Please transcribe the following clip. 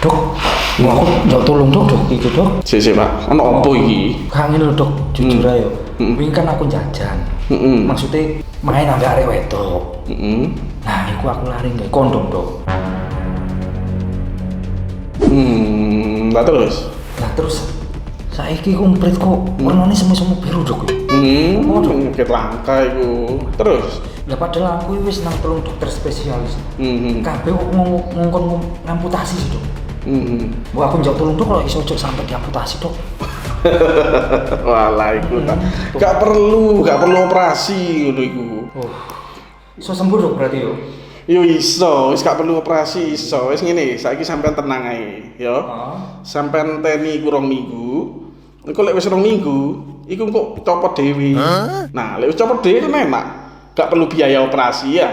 Dok, aku njok tulung dok iki dok. Sik Pak, ono opo iki? Kang ngene lho dok, jujur ae yo. Wingi kan aku jajan. Maksudnya main ambek arek wedok. Nah, iku aku lari nggae kondom dok. Lah terus? Lah terus saiki komplit kok warnane semu-semu biru dok. Penyakit langka iku. Terus? Lah padahal aku wis nang telung dokter spesialis. Kabeh kok ngongkon ngamputasi sih dok. Wah aku njok tulung dok kalau iso ojo sampai diamputasi dok. Walah iku tak. Gak perlu operasi ngono iku. Oh. Iso sembuh dok berarti yo. Yo iso, wis gak perlu operasi iso. Wis ngene, saiki sampean tenang ae, yo. Sampean teni kurang minggu. Engko lek wis 2 minggu, iku kok copot dhewe. Nah, lek wis copot dhewe kan enak. Gak perlu biaya operasi ya.